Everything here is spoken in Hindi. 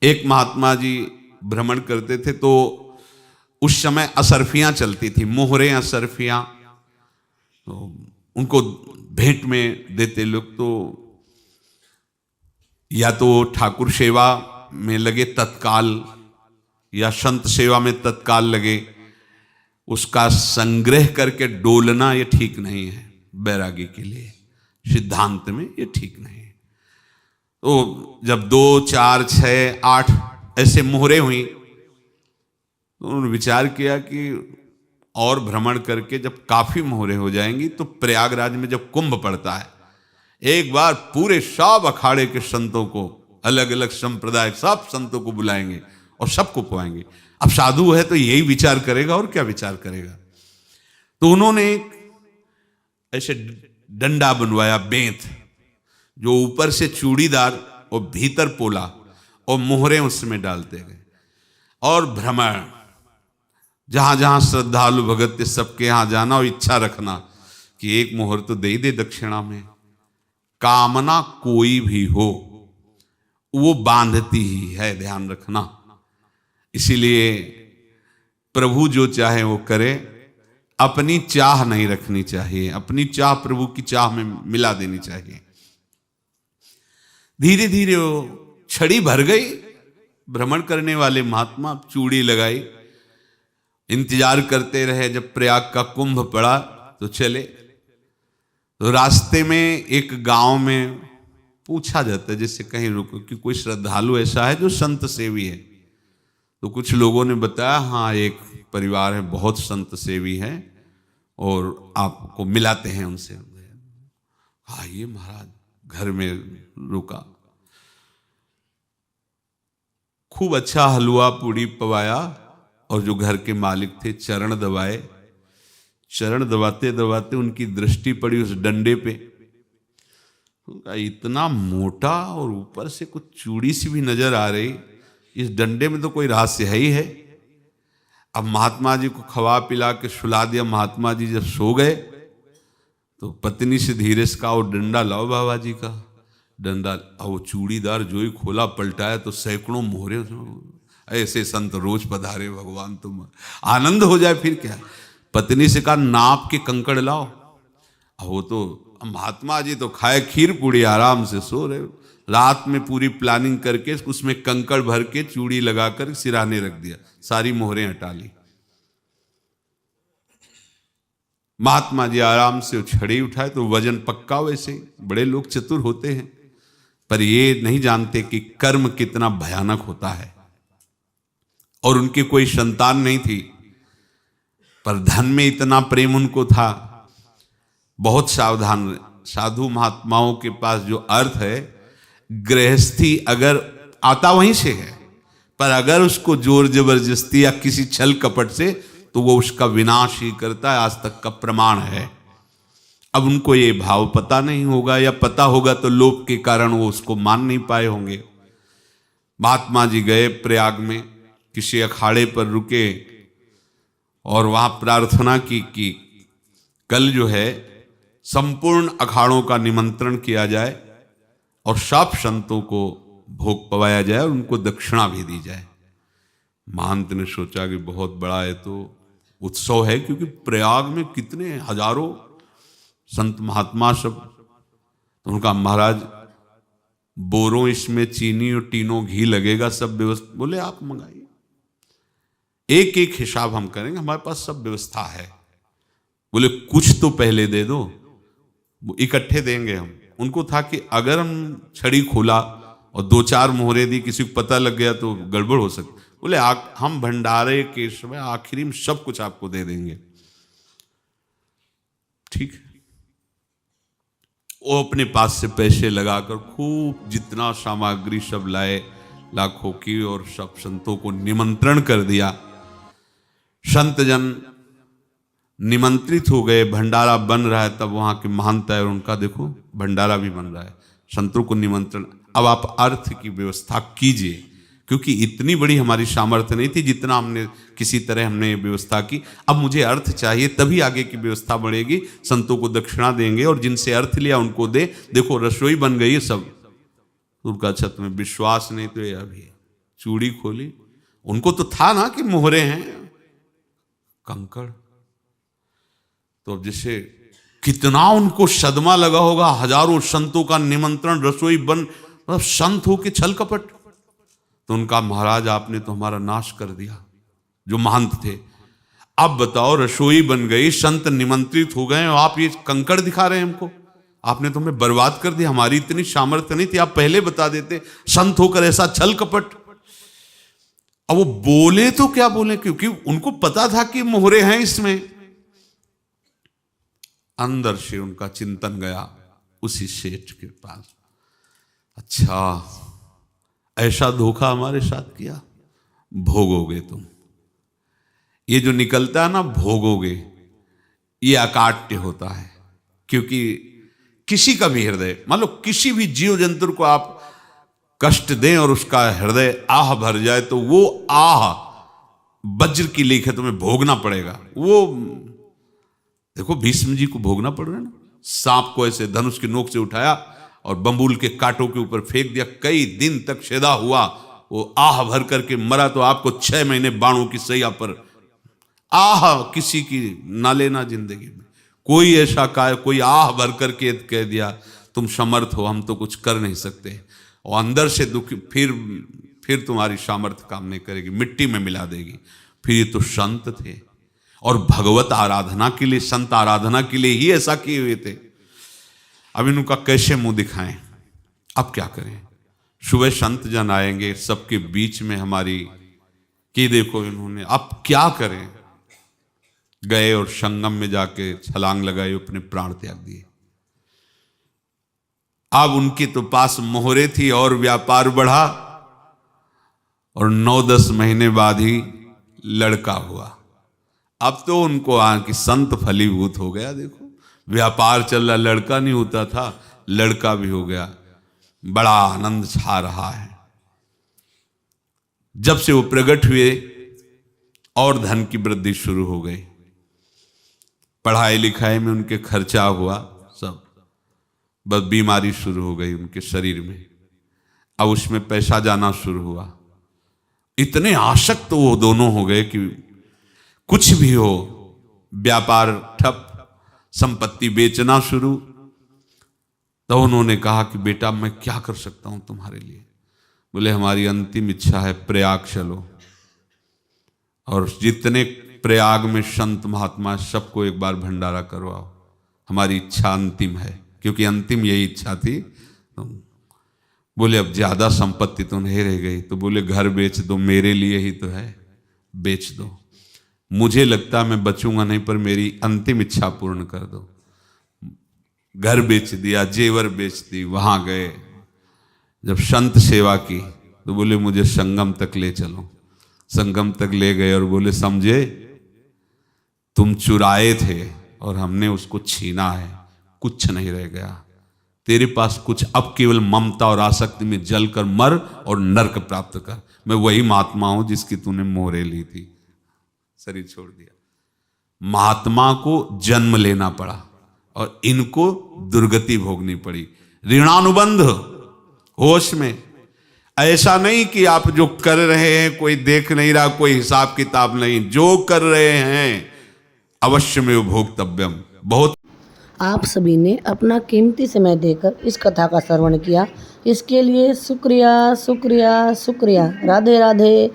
एक महात्मा जी भ्रमण करते थे, तो उस समय असरफियां चलती थी, मोहरें असरफियां, तो उनको भेंट में देते लोग। तो या तो ठाकुर सेवा में लगे तत्काल, या संत सेवा में तत्काल लगे, उसका संग्रह करके डोलना ये ठीक नहीं है। बैरागी के लिए सिद्धांत में ये ठीक नहीं है। तो जब 2, 4, 6, 8 ऐसे मोहरे हुई, तो उन्होंने विचार किया कि और भ्रमण करके जब काफी मोहरे हो जाएंगी तो प्रयागराज में जब कुंभ पड़ता है, एक बार पूरे सब अखाड़े के संतों को, अलग अलग संप्रदाय सब संतों को बुलाएंगे और सबको पवाएंगे। अब साधु है तो यही विचार करेगा, और क्या विचार करेगा। तो उन्होंने ऐसे डंडा बनवाया, बेंत, जो ऊपर से चूड़ीदार और भीतर पोला, और मोहरे उसमें डालते गए। और भ्रमण, जहां जहां श्रद्धालु भगत थे सबके यहां जाना और इच्छा रखना कि एक मोहर तो दे ही दे दक्षिणा में। कामना कोई भी हो वो बांधती ही है, ध्यान रखना। इसीलिए प्रभु जो चाहे वो करे, अपनी चाह नहीं रखनी चाहिए, अपनी चाह प्रभु की चाह में मिला देनी चाहिए। धीरे धीरे वो छड़ी भर गई, भ्रमण करने वाले महात्मा चूड़ी लगाई, इंतजार करते रहे। जब प्रयाग का कुंभ पड़ा तो चले। तो रास्ते में एक गांव में पूछा जाता है, जैसे कहीं रुको कि कोई श्रद्धालु ऐसा है जो संत सेवी है। तो कुछ लोगों ने बताया, हाँ एक परिवार है बहुत संत सेवी है और आपको मिलाते हैं उनसे। आइए महाराज, घर में रुका, खूब अच्छा हलवा पूड़ी पवाया, और जो घर के मालिक थे चरण दबाए। चरण दबाते दबाते उनकी दृष्टि पड़ी उस डंडे पे, इतना मोटा और ऊपर से कुछ चूड़ी सी भी नजर आ रही, इस डंडे में तो कोई रहस्य है ही है। अब महात्मा जी को खवा पिला के सुला दिया। महात्मा जी जब सो गए तो पत्नी से धीरे से कहा, वो डंडा लाओ बाबा जी का डंडा। और वो चूड़ीदार जो ही खोला पलटाया तो सैकड़ों मोहरे। ऐसे संत रोज पधारे भगवान, तुम आनंद हो जाए फिर क्या। पत्नी से कहा, नाप के कंकड़ लाओ। वो तो महात्मा जी तो खाए खीर पूड़ी, आराम से सो रहे। रात में पूरी प्लानिंग करके उसमें कंकड़ भर के चूड़ी लगाकर सिराने रख दिया, सारी मोहरें हटा ली। महात्मा जी आराम से छड़ी उठाए तो वजन पक्का। वैसे बड़े लोग चतुर होते हैं, पर ये नहीं जानते कि कर्म कितना भयानक होता है। और उनकी कोई संतान नहीं थी, पर धन में इतना प्रेम उनको था। बहुत सावधान। साधु महात्माओं के पास जो अर्थ है, गृहस्थी अगर आता वहीं से है, पर अगर उसको जोर जबरदस्ती या किसी छल कपट से, तो वो उसका विनाश ही करता है। आज तक का प्रमाण है। अब उनको ये भाव पता नहीं होगा, या पता होगा तो लोभ के कारण वो उसको मान नहीं पाए होंगे। महात्मा जी गए प्रयाग में, किसी अखाड़े पर रुके और वहां प्रार्थना की कि कल जो है संपूर्ण अखाड़ों का निमंत्रण किया जाए और सब संतों को भोग पवाया जाए और उनको दक्षिणा भी दी जाए। महंत ने सोचा कि बहुत बड़ा है तो उत्सव है, क्योंकि प्रयाग में कितने हजारों संत महात्मा सब। तो उनका, महाराज बोरों इसमें चीनी और टीनों घी लगेगा, सब व्यवस्था। बोले आप मंगाइए, एक एक हिसाब हम करेंगे, हमारे पास सब व्यवस्था है। बोले कुछ तो पहले दे दो, वो इकट्ठे देंगे हम। उनको था कि अगर हम छड़ी खोला और 2-4 मोहरे दी, किसी को पता लग गया तो गड़बड़ हो सकती। बोले हम भंडारे के समय आखिरी में सब कुछ आपको दे देंगे। ठीक है। वो अपने पास से पैसे लगाकर खूब जितना सामग्री सब लाए, लाखों की, और सब संतों को निमंत्रण कर दिया। संत जन निमंत्रित हो गए, भंडारा बन रहा है। तब वहां के महंत है और उनका देखो भंडारा भी बन रहा है, संतों को निमंत्रण। अब आप अर्थ की व्यवस्था कीजिए, क्योंकि इतनी बड़ी हमारी सामर्थ्य नहीं थी जितना हमने किसी तरह हमने व्यवस्था की। अब मुझे अर्थ चाहिए, तभी आगे की व्यवस्था बढ़ेगी। संतों को दक्षिणा देंगे और जिनसे अर्थ लिया उनको दे। देखो रसोई बन गई है सब। उनका अच्छा तुम्हें विश्वास नहीं तो ये अभी चूड़ी खोली, उनको तो था ना कि मोहरे हैं, कंकड़। तो अब जैसे कितना उनको सदमा लगा होगा, हजारों संतों का निमंत्रण, रसोई बन, मतलब संत हो के छल कपट। तो उनका महाराज आपने तो हमारा नाश कर दिया, जो महंत थे। अब बताओ, रसोई बन गई, संत निमंत्रित हो गए, और आप ये कंकड़ दिखा रहे हैं हमको। आपने तो हमें बर्बाद कर दिया, हमारी इतनी सामर्थ्य नहीं थी, आप पहले बता देते, संत होकर ऐसा छल कपट। अब वो बोले तो क्या बोले, क्योंकि उनको पता था कि मोहरे हैं इसमें। अंदर से उनका चिंतन गया उसी सेठ के पास, अच्छा ऐसा धोखा हमारे साथ किया, भोगोगे तुम। ये जो निकलता है ना भोगोगे, ये अकाट्य होता है। क्योंकि किसी का भी हृदय, मान लो किसी भी जीव जंतु को आप कष्ट दें और उसका हृदय आह भर जाए, तो वो आह वज्र की लेख है, तुम्हें भोगना पड़ेगा। वो देखो भीष्म जी को भोगना पड़ रहा है ना, सांप को ऐसे धनुष की नोक से उठाया और बंबूल के कांटों के ऊपर फेंक दिया, कई दिन तक सेदा हुआ, वो आह भर करके मरा। तो आपको 6 महीने बाणों की सैया पर आह किसी की ना लेना जिंदगी में। कोई ऐसा कोई आह भर करके कह दिया तुम समर्थ हो, हम तो कुछ कर नहीं सकते, और अंदर से दुख, फिर तुम्हारी सामर्थ्य काम नहीं करेगी, मिट्टी में मिला देगी। फिर ये तो संत थे, और भगवत आराधना के लिए, संत आराधना के लिए ही ऐसा किए हुए थे। अब इनका कैसे मुंह दिखाएं, अब क्या करें। सुबह संत जन आएंगे, सबके बीच में हमारी कि देखो इन्होंने, अब क्या करें। गए और संगम में जाके छलांग लगाई, अपने प्राण त्याग दिए। अब उनके तो पास मोहरे थी और व्यापार बढ़ा, और 9-10 महीने बाद ही लड़का हुआ। अब तो उनको कि संत फलीभूत हो गया, देखो व्यापार चल रहा, लड़का नहीं होता था, लड़का भी हो गया, बड़ा आनंद छा रहा है। जब से वो प्रकट हुए और धन की वृद्धि शुरू हो गई, पढ़ाई लिखाई में उनके खर्चा हुआ सब, बस बीमारी शुरू हो गई उनके शरीर में, अब उसमें पैसा जाना शुरू हुआ। इतने आसक्त तो वो दोनों हो गए कि कुछ भी हो, व्यापार ठप, संपत्ति बेचना शुरू। तो उन्होंने कहा कि बेटा मैं क्या कर सकता हूं तुम्हारे लिए। बोले हमारी अंतिम इच्छा है प्रयाग चलो, और जितने प्रयाग में संत महात्मा सबको एक बार भंडारा करवाओ, हमारी इच्छा अंतिम है, क्योंकि अंतिम यही इच्छा थी। तो बोले अब ज्यादा संपत्ति तो नहीं रह गई, तो बोले घर बेच दो, मेरे लिए ही तो है, बेच दो, मुझे लगता मैं बचूंगा नहीं, पर मेरी अंतिम इच्छा पूर्ण कर दो। घर बेच दिया, जेवर बेच दी। वहां गए, जब संत सेवा की तो बोले मुझे संगम तक ले चलो। संगम तक ले गए और बोले समझे तुम चुराए थे और हमने उसको छीना है, कुछ नहीं रह गया तेरे पास कुछ, अब केवल ममता और आसक्ति में जलकर मर और नरक प्राप्त कर। मैं वही महात्मा हूं जिसकी तूने मोहरे ली थी, शरीर छोड़ दिया। महात्मा को जन्म लेना पड़ा और इनको दुर्गति भोगनी पड़ी। ऋणानुबंध होश में, ऐसा नहीं कि आप जो कर रहे हैं कोई देख नहीं रहा, कोई हिसाब किताब नहीं, जो कर रहे हैं अवश्य में भोक्तव्यम। बहुत आप सभी ने अपना कीमती समय देकर इस कथा का श्रवण किया, इसके लिए शुक्रिया शुक्रिया शुक्रिया। राधे राधे।